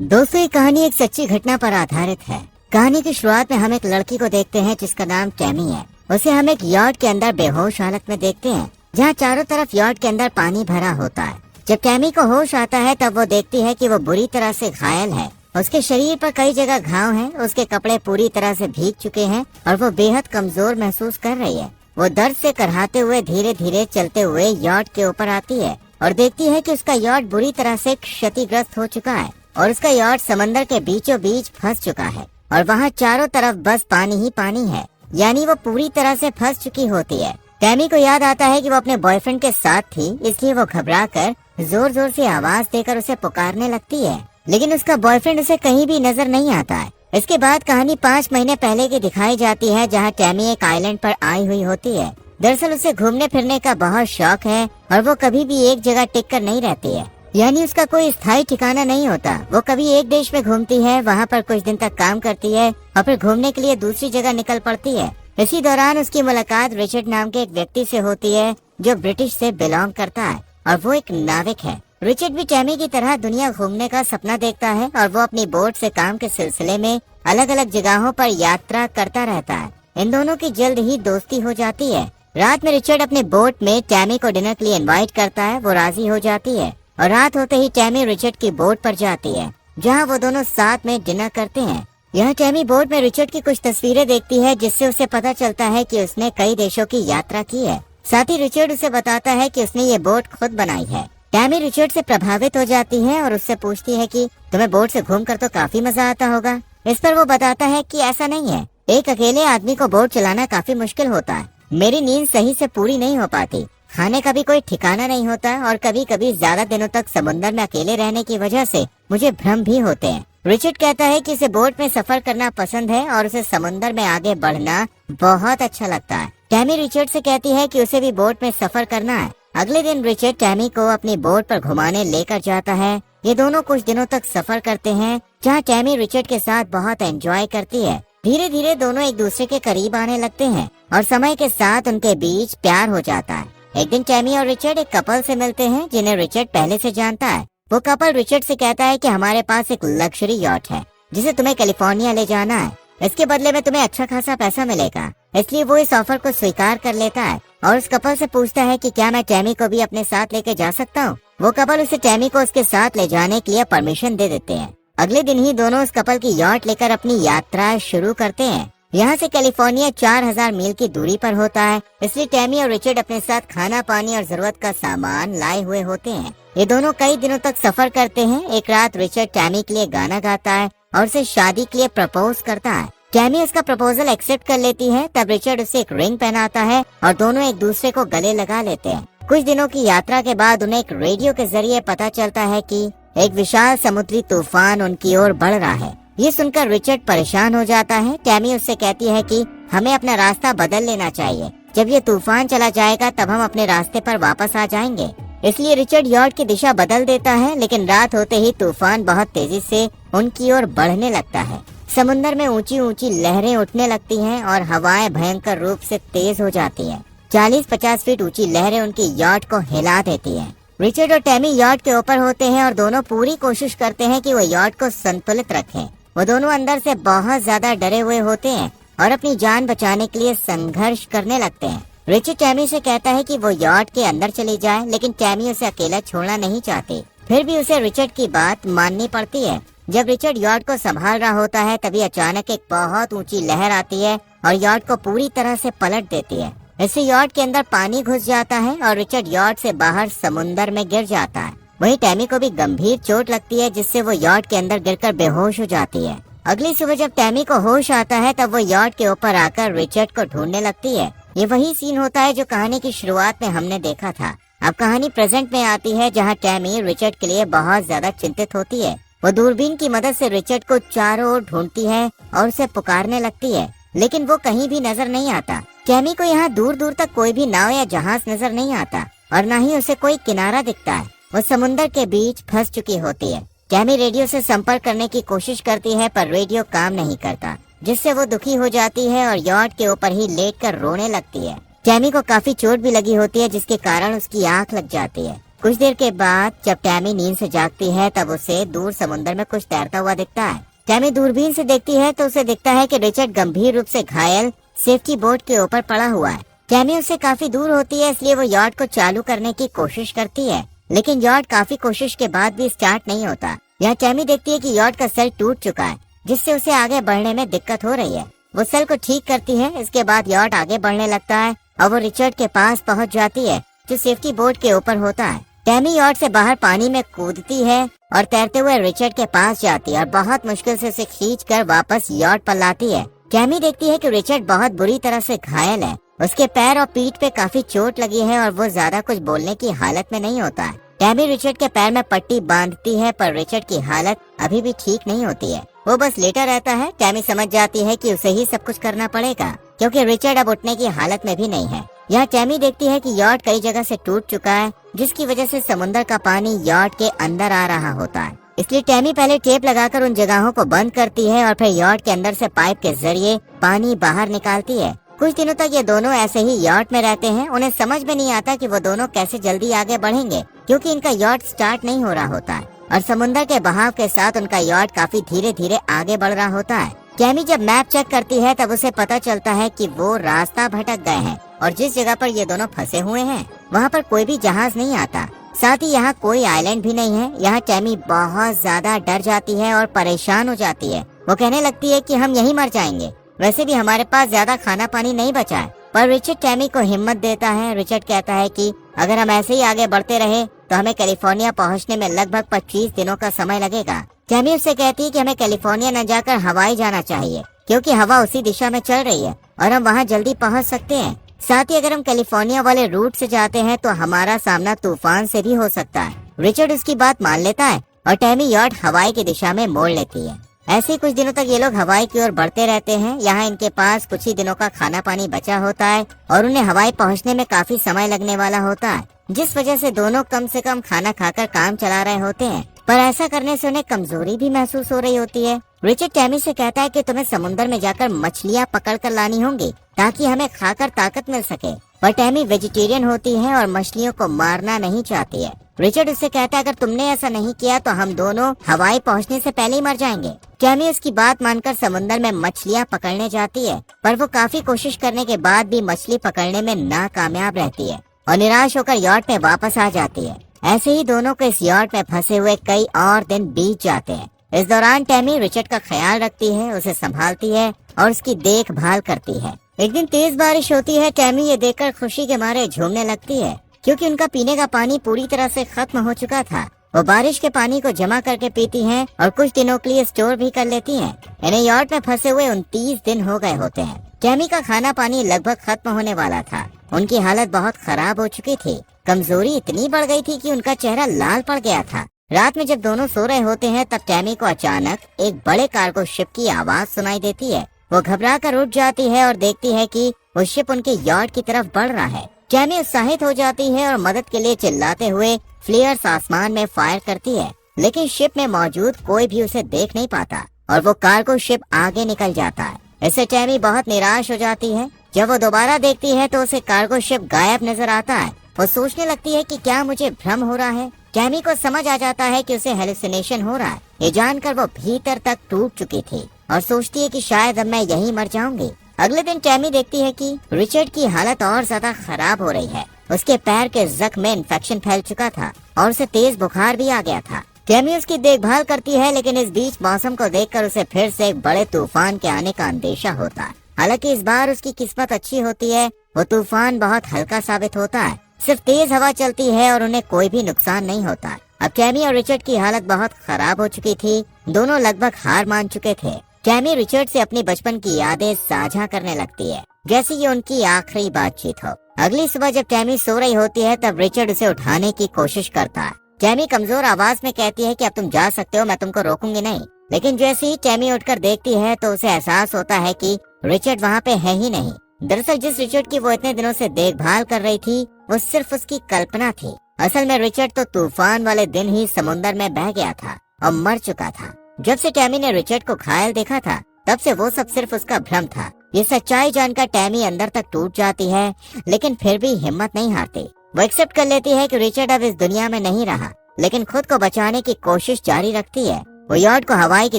दोस्तों, ये कहानी एक सच्ची घटना पर आधारित है। कहानी की शुरुआत में हम एक लड़की को देखते हैं जिसका नाम टैमी है। उसे हम एक यॉट के अंदर बेहोश हालत में देखते हैं, जहाँ चारों तरफ यॉट के अंदर पानी भरा होता है। जब टैमी को होश आता है तब वो देखती है कि वो बुरी तरह से घायल है। उसके शरीर पर कई जगह घाव हैं, उसके कपड़े पूरी तरह से भीग चुके हैं और वो बेहद कमजोर महसूस कर रही है। वो दर्द से करहाते हुए धीरे धीरे चलते हुए यॉट के ऊपर आती है और देखती है कि उसका यॉट बुरी तरह से क्षतिग्रस्त हो चुका है और उसका यॉट समंदर के बीचों बीच फंस चुका है और वहाँ चारों तरफ बस पानी ही पानी है, यानी वो पूरी तरह से फंस चुकी होती है। टैमी को याद आता है कि वो अपने बॉयफ्रेंड के साथ थी, इसलिए वो घबराकर जोर जोर से आवाज देकर उसे पुकारने लगती है, लेकिन उसका बॉयफ्रेंड उसे कहीं भी नजर नहीं आता है। इसके बाद कहानी 5 महीने पहले की दिखाई जाती है, जहाँ टैमी एक आइलैंड पर आई हुई होती है। दरअसल उसे घूमने फिरने का बहुत शौक है और वो कभी भी एक जगह टिक कर नहीं रहती है, यानी उसका कोई स्थायी ठिकाना नहीं होता। वो कभी एक देश में घूमती है, वहाँ पर कुछ दिन तक काम करती है और फिर घूमने के लिए दूसरी जगह निकल पड़ती है। इसी दौरान उसकी मुलाकात रिचर्ड नाम के एक व्यक्ति से होती है जो ब्रिटिश से बिलोंग करता है और वो एक नाविक है। रिचर्ड भी टैमी की तरह दुनिया घूमने का सपना देखता है और वो अपनी बोट से काम के सिलसिले में अलग अलग जगहों पर यात्रा करता रहता है। इन दोनों की जल्द ही दोस्ती हो जाती है। रात में रिचर्ड अपने बोट में टैमी को डिनर के लिए इनवाइट करता है। वो राजी हो जाती है और रात होते ही टैमी रिचर्ड की बोट पर जाती है, जहां वो दोनों साथ में डिनर करते हैं। यहाँ टैमी बोट में रिचर्ड की कुछ तस्वीरें देखती है, जिससे उसे पता चलता है कि उसने कई देशों की यात्रा की है। साथ ही रिचर्ड उसे बताता है कि उसने ये बोट खुद बनाई है। टैमी रिचर्ड से प्रभावित हो जाती है और उससे पूछती है कि तुम्हें बोट से घूमकर तो काफी मजा आता होगा। इस पर वो बताता है कि ऐसा नहीं है, एक अकेले आदमी को बोट चलाना काफी मुश्किल होता है। मेरी नींद सही से पूरी नहीं हो पाती, खाने का भी कोई ठिकाना नहीं होता और कभी कभी ज्यादा दिनों तक समुद्र में अकेले रहने की वजह से मुझे भ्रम भी होते हैं। रिचर्ड कहता है कि उसे बोट में सफर करना पसंद है और उसे समुद्र में आगे बढ़ना बहुत अच्छा लगता है। टैमी रिचर्ड से कहती है कि उसे भी बोट में सफर करना है। अगले दिन रिचर्ड टैमी को अपनी बोट पर घुमाने लेकर जाता है। ये दोनों कुछ दिनों तक सफर करते हैं, जहाँ टैमी रिचर्ड के साथ बहुत एंजॉय करती है। धीरे धीरे दोनों एक दूसरे के करीब आने लगते हैं और समय के साथ उनके बीच प्यार हो जाता है। एक दिन टैमी और रिचर्ड एक कपल से मिलते हैं, जिन्हें रिचर्ड पहले से जानता है। वो कपल रिचर्ड से कहता है कि हमारे पास एक लग्जरी यॉट है जिसे तुम्हें कैलिफोर्निया ले जाना है। इसके बदले में तुम्हें अच्छा खासा पैसा मिलेगा, इसलिए वो इस ऑफर को स्वीकार कर लेता है और उस कपल से पूछता है कि क्या मैं टैमी को भी अपने साथ लेके जा सकता हूँ। वो कपल उसे टैमी को उसके साथ ले जाने के लिए परमिशन दे देते हैं। अगले दिन ही दोनों उस कपल की यॉट लेकर अपनी यात्रा शुरू करते हैं। यहाँ से कैलिफोर्निया 4000 मील की दूरी पर होता है, इसलिए टैमी और रिचर्ड अपने साथ खाना पानी और जरूरत का सामान लाए हुए होते हैं। ये दोनों कई दिनों तक सफर करते हैं। एक रात रिचर्ड टैमी के लिए गाना गाता है और उसे शादी के लिए प्रपोज करता है। टैमी उसका प्रपोजल एक्सेप्ट कर लेती है। तब रिचर्ड उसे एक रिंग पहनाता है और दोनों एक दूसरे को गले लगा लेते हैं। कुछ दिनों की यात्रा के बाद उन्हें एक रेडियो के जरिए पता चलता है कि एक विशाल समुद्री तूफान उनकी ओर बढ़ रहा है। ये सुनकर रिचर्ड परेशान हो जाता है। टैमी उससे कहती है कि हमें अपना रास्ता बदल लेना चाहिए, जब ये तूफान चला जाएगा तब हम अपने रास्ते पर वापस आ जाएंगे। इसलिए रिचर्ड यॉट की दिशा बदल देता है, लेकिन रात होते ही तूफान बहुत तेजी से उनकी ओर बढ़ने लगता है। समुद्र में ऊंची ऊंची लहरें उठने लगती हैं और हवाएं भयंकर रूप से तेज हो जाती हैं। 40-50 फीट ऊंची लहरें उनकी यॉट को हिला देती हैं। रिचर्ड और टैमी यॉट के ऊपर होते हैं और दोनों पूरी कोशिश करते हैं कि वो यॉट को संतुलित रखें। वो दोनों अंदर से बहुत ज्यादा डरे हुए होते हैं और अपनी जान बचाने के लिए संघर्ष करने लगते हैं। रिचर्ड टैमी से कहता है कि वो यॉट के अंदर चली जाए, लेकिन टैमी उसे अकेला छोड़ना नहीं चाहती। फिर भी उसे रिचर्ड की बात माननी पड़ती है। जब रिचर्ड यॉट को संभाल रहा होता है, तभी अचानक एक बहुत ऊंची लहर आती है और यॉट को पूरी तरह से पलट देती है। इससे यॉट के अंदर पानी घुस जाता है और रिचर्ड यॉट से बाहर समुद्र में गिर जाता है। वहीं टैमी को भी गंभीर चोट लगती है, जिससे वो यॉट के अंदर गिरकर बेहोश हो जाती है। अगली सुबह जब टैमी को होश आता है, तब वो यॉट के ऊपर आकर रिचर्ड को ढूंढने लगती है। ये वही सीन होता है जो कहानी की शुरुआत में हमने देखा था। अब कहानी प्रेजेंट में आती है, जहाँ टैमी रिचर्ड के लिए बहुत ज्यादा चिंतित होती है। वो दूरबीन की मदद से रिचर्ड को चारों ओर ढूंढती है और उसे पुकारने लगती है, लेकिन वो कहीं भी नजर नहीं आता। टैमी को यहाँ दूर दूर तक कोई भी नाव या जहाज नजर नहीं आता और न ही उसे कोई किनारा दिखता है। वो समुद्र के बीच फंस चुकी होती है। टैमी रेडियो से संपर्क करने की कोशिश करती है, पर रेडियो काम नहीं करता, जिससे वो दुखी हो जाती है और यॉट के ऊपर ही लेटकर रोने लगती है। टैमी को काफी चोट भी लगी होती है, जिसके कारण उसकी आंख लग जाती है। कुछ देर के बाद जब टैमी नींद से जागती है तब उसे दूर समुद्र में कुछ तैरता हुआ दिखता है। टैमी दूरबीन से देखती है तो उसे दिखता है कि रिचर्ड गंभीर रूप से घायल सेफ्टी बोट के ऊपर पड़ा हुआ है। टैमी उससे काफी दूर होती है, इसलिए वो यॉट को चालू करने की कोशिश करती है, लेकिन यॉट काफी कोशिश के बाद भी स्टार्ट नहीं होता। यहाँ टैमी देखती है कि यॉट का सेल टूट चुका है, जिससे उसे आगे बढ़ने में दिक्कत हो रही है। वो सेल को ठीक करती है। इसके बाद यॉट आगे बढ़ने लगता है और वो रिचर्ड के पास पहुंच जाती है जो सेफ्टी बोट के ऊपर होता है। टैमी यॉट से बाहर पानी में कूदती है और तैरते हुए रिचर्ड के पास जाती है और बहुत मुश्किल से उसे खींचकर वापस यॉट पर लाती है। टैमी देखती है कि रिचर्ड बहुत बुरी तरह से घायल है। उसके पैर और पीठ पे काफी चोट लगी है और वो ज्यादा कुछ बोलने की हालत में नहीं होता है। टैमी रिचर्ड के पैर में पट्टी बांधती है, पर रिचर्ड की हालत अभी भी ठीक नहीं होती है। वो बस लेटा रहता है। टैमी समझ जाती है कि उसे ही सब कुछ करना पड़ेगा, क्योंकि रिचर्ड अब उठने की हालत में भी नहीं है। यहाँ टैमी देखती है कि यॉट कई जगह से टूट चुका है, जिसकी वजह से समुद्र का पानी यॉट के अंदर आ रहा होता है। इसलिए टैमी पहले टेप लगाकर उन जगहों को बंद करती है और फिर यॉट के अंदर से पाइप के जरिए पानी बाहर निकालती है। कुछ दिनों तक ये दोनों ऐसे ही यॉट में रहते हैं। उन्हें समझ में नहीं आता कि वो दोनों कैसे जल्दी आगे बढ़ेंगे, क्योंकि इनका यॉट स्टार्ट नहीं हो रहा होता है और समुद्र के बहाव के साथ उनका यॉट काफी धीरे धीरे आगे बढ़ रहा होता है। टैमी जब मैप चेक करती है तब उसे पता चलता है कि वो रास्ता भटक गए हैं और जिस जगह पर ये दोनों फंसे हुए हैं वहाँ पर कोई भी जहाज नहीं आता, साथ ही यहाँ कोई आइलैंड भी नहीं है। यहाँ टैमी बहुत ज्यादा डर जाती है और परेशान हो जाती है। वो कहने लगती है कि हम यहीं मर जाएंगे, वैसे भी हमारे पास ज्यादा खाना पानी नहीं बचा है। पर रिचर्ड टैमी को हिम्मत देता है। रिचर्ड कहता है कि अगर हम ऐसे ही आगे बढ़ते रहे तो हमें कैलिफोर्निया पहुंचने में लगभग 25 दिनों का समय लगेगा। टैमी उससे कहती है कि हमें कैलिफोर्निया न जाकर हवाई जाना चाहिए, क्योंकि हवा उसी दिशा में चल रही है और हम वहां जल्दी पहुंच सकते हैं। साथ ही अगर हम कैलिफोर्निया वाले रूट से जाते हैं तो हमारा सामना तूफान से भी हो सकता है। रिचर्ड उसकी बात मान लेता है और टैमी यॉट हवाई की दिशा में मोड़ लेती है। ऐसे ही कुछ दिनों तक ये लोग हवाई की ओर बढ़ते रहते हैं। यहाँ इनके पास कुछ ही दिनों का खाना पानी बचा होता है और उन्हें हवाई पहुँचने में काफी समय लगने वाला होता है, जिस वजह से दोनों कम से कम खाना खाकर काम चला रहे होते हैं। पर ऐसा करने से उन्हें कमजोरी भी महसूस हो रही होती है। रिचर्ड टैमी से कहता है कि तुम्हें समुद्र में जाकर मछलियाँ पकड़ कर लानी होंगी ताकि हमें खाकर ताकत मिल सके। पर टैमी वेजिटेरियन होती है और मछलियों को मारना नहीं चाहती है। रिचर्ड उससे कहता है अगर तुमने ऐसा नहीं किया तो हम दोनों हवाई पहुंचने से पहले ही मर जाएंगे। टैमी उसकी बात मानकर समुद्र में मछलियाँ पकड़ने जाती है, पर वो काफी कोशिश करने के बाद भी मछली पकड़ने में नाकामयाब रहती है और निराश होकर यॉट में वापस आ जाती है। ऐसे ही दोनों को इस यॉट में फंसे हुए कई और दिन बीत जाते हैं। इस दौरान टैमी रिचर्ड का ख्याल रखती है, उसे संभालती है और उसकी देखभाल करती है। एक दिन तेज बारिश होती है। टैमी ये देखकर खुशी के मारे झूमने लगती है, क्योंकि उनका पीने का पानी पूरी तरह से खत्म हो चुका था। वो बारिश के पानी को जमा करके पीती हैं और कुछ दिनों के लिए स्टोर भी कर लेती हैं। इन्हें यॉट में फंसे हुए 29 दिन हो गए होते हैं। टैमी का खाना पानी लगभग खत्म होने वाला था। उनकी हालत बहुत खराब हो चुकी थी। कमजोरी इतनी बढ़ गई थी कि उनका चेहरा लाल पड़ गया था। रात में जब दोनों सो रहे होते हैं तब टैमी को अचानक एक बड़े कार्गो शिप की आवाज सुनाई देती है। वो घबरा कर उठ जाती है और देखती है कि वो शिप उनके यॉट की तरफ बढ़ रहा है। टैमी उत्साहित हो जाती है और मदद के लिए चिल्लाते हुए फ्लेयर्स आसमान में फायर करती है, लेकिन शिप में मौजूद कोई भी उसे देख नहीं पाता और वो कार्गो शिप आगे निकल जाता है। इससे टैमी बहुत निराश हो जाती है। जब वो दोबारा देखती है तो उसे कार्गो शिप गायब नजर आता है। वो सोचने लगती है कि क्या मुझे भ्रम हो रहा है। टैमी को समझ आ जाता है कि उसे हेलुसिनेशन हो रहा है। ये जानकर वो भीतर तक टूट चुकी थी और सोचती है कि शायद अब मैं यहीं मर जाऊंगी। अगले दिन टैमी देखती है कि रिचर्ड की हालत और ज्यादा खराब हो रही है। उसके पैर के जख्म में इन्फेक्शन फैल चुका था और उसे तेज बुखार भी आ गया था। टैमी उसकी देखभाल करती है, लेकिन इस बीच मौसम को देखकर उसे फिर से एक बड़े तूफान के आने का अंदेशा होता है। हालांकि इस बार उसकी किस्मत अच्छी होती है। वो तूफान बहुत हल्का साबित होता है, सिर्फ तेज हवा चलती है और उन्हें कोई भी नुकसान नहीं होता। अब टैमी और रिचर्ड की हालत बहुत खराब हो चुकी थी। दोनों लगभग हार मान चुके थे। टैमी रिचर्ड से अपनी बचपन की यादें साझा करने लगती है, जैसे ये उनकी आखिरी बातचीत हो। अगली सुबह जब टैमी सो रही होती है तब रिचर्ड उसे उठाने की कोशिश करता है। टैमी कमजोर आवाज में कहती है कि अब तुम जा सकते हो, मैं तुमको रोकूंगी नहीं। लेकिन जैसे ही टैमी उठकर देखती है तो उसे एहसास होता है कि रिचर्ड वहाँ पे है ही नहीं। दरअसल जिस रिचर्ड की वो इतने दिनों से देखभाल कर रही थी वो सिर्फ उसकी कल्पना थी। असल में रिचर्ड तो तूफान वाले दिन ही समुद्र में बह गया था और मर चुका था। जब से टैमी ने रिचर्ड को घायल देखा था तब से वो सब सिर्फ उसका भ्रम था। ये सच्चाई जानकर टैमी अंदर तक टूट जाती है, लेकिन फिर भी हिम्मत नहीं हारती। वो एक्सेप्ट कर लेती है कि रिचर्ड अब इस दुनिया में नहीं रहा, लेकिन खुद को बचाने की कोशिश जारी रखती है। वो यॉट को हवाई की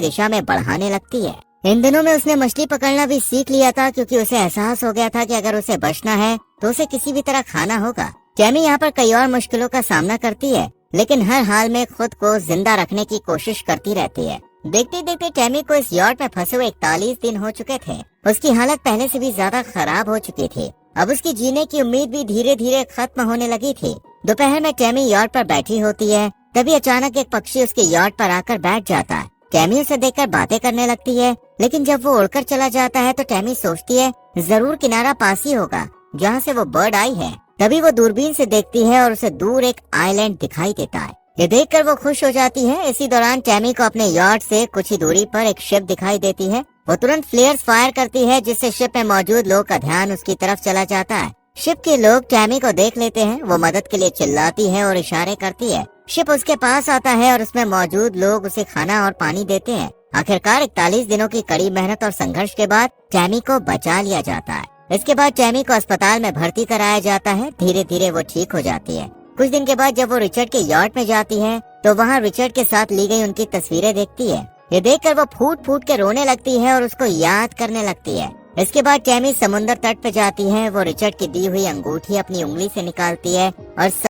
दिशा में बढ़ाने लगती है। इन दिनों में उसने मछली पकड़ना भी सीख लिया था, क्योंकि उसे एहसास हो गया था कि अगर उसे बचना है तो उसे किसी भी तरह खाना होगा। टैमी यहाँ पर कई और मुश्किलों का सामना करती है, लेकिन हर हाल में खुद को जिंदा रखने की कोशिश करती रहती है। देखते देखते टैमी को इस यॉट में फंसे हुए 41 दिन हो चुके थे। उसकी हालत पहले से भी ज्यादा खराब हो चुकी थी। अब उसकी जीने की उम्मीद भी धीरे धीरे खत्म होने लगी थी। दोपहर में टैमी यॉट पर बैठी होती है, तभी अचानक एक पक्षी उसके यॉट पर आकर बैठ जाता है। टैमी उसे देखकर बातें करने लगती है, लेकिन जब वो उड़कर चला जाता है तो टैमी सोचती है जरूर किनारा पास ही होगा जहाँ से वो बर्ड आई है। तभी वो दूरबीन से देखती है और उसे दूर एक आइलैंड दिखाई देता है। ये देखकर वो खुश हो जाती है। इसी दौरान टैमी को अपने यॉट से कुछ ही दूरी पर एक शिप दिखाई देती है। वो तुरंत फ्लेयर्स फायर करती है, जिससे शिप में मौजूद लोग का ध्यान उसकी तरफ चला जाता है। शिप के लोग टैमी को देख लेते हैं। वो मदद के लिए चिल्लाती है और इशारे करती है। शिप उसके पास आता है और उसमें मौजूद लोग उसे खाना और पानी देते हैं। आखिरकार 41 दिनों की कड़ी मेहनत और संघर्ष के बाद टैमी को बचा लिया जाता है। इसके बाद टैमी को अस्पताल में भर्ती कराया जाता है। धीरे धीरे वो ठीक हो जाती है। कुछ दिन के बाद जब वो रिचर्ड के यॉट में जाती है तो वहाँ रिचर्ड के साथ ली गई उनकी तस्वीरें देखती है। ये देखकर वो फूट फूट के रोने लगती है और उसको याद करने लगती है। इसके बाद टैमी समुद्र तट पे जाती है। वो रिचर्ड की दी हुई अंगूठी अपनी उंगली से निकालती है और